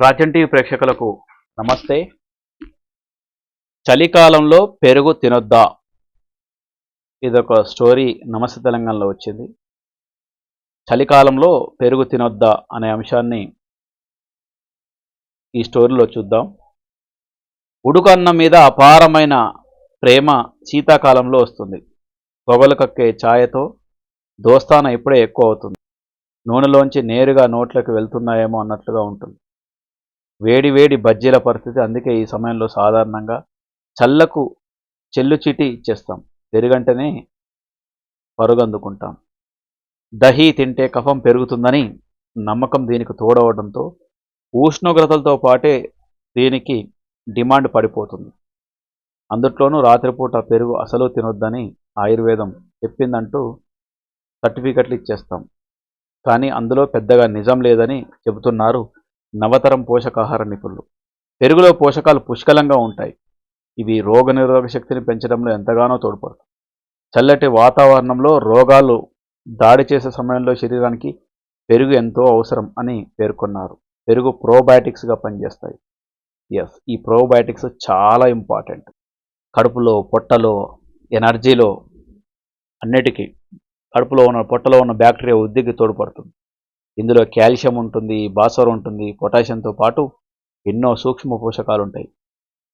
Rajan TV ప్రేక్షకులకు నమస్తే. చలికాలంలో పెరుగు తినొద్దా? ఇదొక స్టోరీ నమస్తే తెలంగాణలో వచ్చింది. చలికాలంలో పెరుగు తినొద్దా అనే అంశాన్ని ఈ స్టోరీలో చూద్దాం. ఉడుకన్నం మీద అపారమైన ప్రేమ శీతాకాలంలో వస్తుంది. పొగలు కక్కే ఛాయతో దోస్తాన ఇప్పుడే ఎక్కువ అవుతుంది. నూనెలోంచి నేరుగా నోట్లోకి వెళ్తున్నాయేమో అన్నట్లుగా ఉంటుంది. వేడి వేడి బజ్జీల పరిస్థితి. అందుకే ఈ సమయంలో సాధారణంగా చల్లకు చెల్లుచిటి ఇచ్చేస్తాం. పెరుగంటేనే పరుగందుకుంటాం. దహి తింటే కఫం పెరుగుతుందని నమ్మకం దీనికి తోడవడంతో ఉష్ణోగ్రతలతో పాటే దీనికి డిమాండ్ పడిపోతుంది. అందుట్లోనూ రాత్రిపూట పెరుగు అసలు తినొద్దని ఆయుర్వేదం చెప్పిందంటూ సర్టిఫికెట్లు ఇచ్చేస్తాం. కానీ అందులో పెద్దగా నిజం లేదని చెబుతున్నారు నవతరం పోషకాహార నిపుణులు. పెరుగులో పోషకాలు పుష్కలంగా ఉంటాయి. ఇవి రోగనిరోధక శక్తిని పెంచడంలో ఎంతగానో తోడ్పడతాయి. చల్లటి వాతావరణంలో రోగాలు దాడి చేసే సమయంలో శరీరానికి పెరుగు ఎంతో అవసరం అని పేర్కొన్నారు. పెరుగు ప్రోబయాటిక్స్గా పనిచేస్తాయి. ఈ ప్రోబయాటిక్స్ చాలా ఇంపార్టెంట్. కడుపులో, పొట్టలో, ఎనర్జీలో, అన్నిటికీ పొట్టలో ఉన్న బ్యాక్టీరియా వృద్ధికి తోడ్పడుతుంది. ఇందులో కాల్షియం ఉంటుంది, భాస్వరం ఉంటుంది, పొటాషియంతో పాటు ఎన్నో సూక్ష్మ పోషకాలు ఉంటాయి.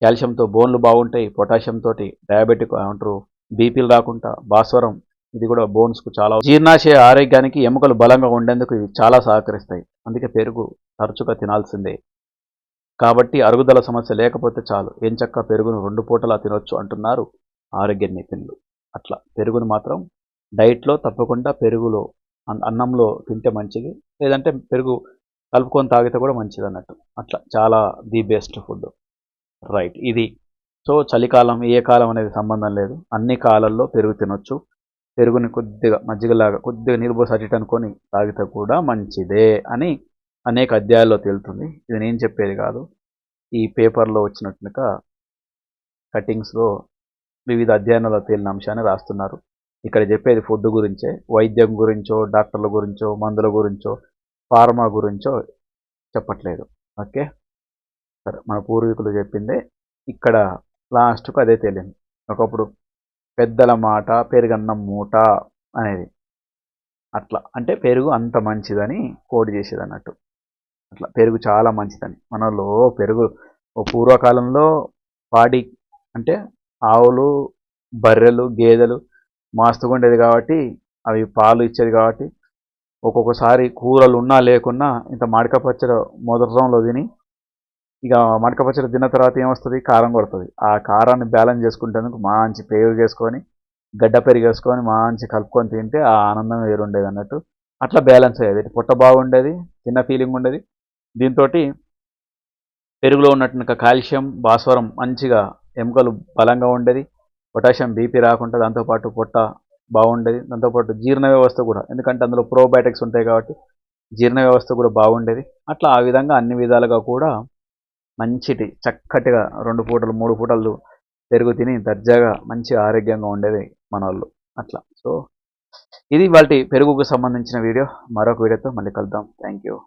కాల్షియంతో బోన్లు బాగుంటాయి, పొటాషియంతో డయాబెటిక్ బీపీలు రాకుండా, భాస్వరం ఇది కూడా బోన్స్కు చాలా, జీర్ణాశయ ఆరోగ్యానికి, ఎముకలు బలంగా ఉండేందుకు ఇవి చాలా సహకరిస్తాయి. అందుకే పెరుగు తరచుగా తినాల్సిందే. కాబట్టి అరుగుదల సమస్య లేకపోతే చాలు, ఎంచక్కా పెరుగును 2 పూటలా తినొచ్చు అంటున్నారు ఆరోగ్య నిపుణులు. అట్లా పెరుగును మాత్రం డైట్లో తప్పకుండా పెరుగులో అన్నంలో తింటే మంచిది, లేదంటే పెరుగు కలుపుకొని తాగితే కూడా మంచిది అన్నట్టు. అట్లా చాలా ది బెస్ట్ ఫుడ్. రైట్, ఇది. సో చలికాలం ఏ కాలం అనేది సంబంధం లేదు, అన్ని కాలాల్లో పెరుగు తినొచ్చు. పెరుగుని కొద్దిగా మజ్జిగలాగా కొద్దిగా నీరు పోసి అటు అనుకొని తాగితే కూడా మంచిదే అని అనేక అధ్యాయాల్లో తేలుతుంది. ఇది నేను చెప్పేది కాదు, ఈ పేపర్లో వచ్చినట్టుగా కటింగ్స్లో వివిధ అధ్యయనాల్లో తేలిన అంశాన్ని రాస్తున్నారు. ఇక్కడ చెప్పేది ఫుడ్ గురించే, వైద్యం గురించో, డాక్టర్ల గురించో, మందుల గురించో, ఫార్మా గురించో చెప్పట్లేదు. ఓకే, సరే, మన పూర్వీకులు చెప్పిందే ఇక్కడ లాస్ట్కు అదే తేలింది. ఒకప్పుడు పెద్దల మాట పెరుగన్నం మూట అనేది, అట్లా అంటే పెరుగు అంత మంచిదని కోడి చేసేది అన్నట్టు. అట్లా పెరుగు చాలా మంచిదని మనలో పెరుగు పూర్వకాలంలో పాడి అంటే ఆవులు, బర్రెలు, గేదెలు మాస్తుగా ఉండేది కాబట్టి అవి పాలు ఇచ్చేది కాబట్టి ఒక్కొక్కసారి కూరలు ఉన్నా లేకున్నా ఇంత మడక పచ్చడి మొదటి రోజులో తిని, ఇక మడక పచ్చడి తిన్న తర్వాత ఏమొస్తుంది, కారం కొడుతుంది. ఆ కారాన్ని బ్యాలెన్స్ చేసుకుంటేందుకు మంచి పెరుగు వేసుకొని, గడ్డ పెరుగు వేసుకొని మంచి కలుపుకొని తింటే ఆ ఆనందం వేరుండేది అన్నట్టు. అట్లా బ్యాలెన్స్ అయ్యేది, పొట్ట బాగుండేది, చిన్న ఫీలింగ్ ఉండేది. దీంతో పెరుగులో ఉన్నట్టు కాల్షియం, భాస్వరం మంచిగా ఎముకలు బలంగా ఉండేది, పొటాషియం బీపీ రాకుండా, దాంతోపాటు పొట్ట బాగుండేది, దాంతోపాటు జీర్ణ వ్యవస్థ కూడా, ఎందుకంటే అందులో ప్రోబయాటిక్స్ ఉంటాయి కాబట్టి జీర్ణ వ్యవస్థ కూడా బాగుండేది. అట్లా ఆ విధంగా అన్ని విధాలుగా కూడా మంచిటి చక్కటిగా 2 పూటలు 3 పూటలు పెరుగు తిని దర్జాగా మంచి ఆరోగ్యంగా ఉండేది మన వాళ్ళు. అట్లా. సో ఇది వాటి పెరుగుకు సంబంధించిన వీడియో. మరొక వీడియోతో మళ్ళీ కలుద్దాం. Thank you.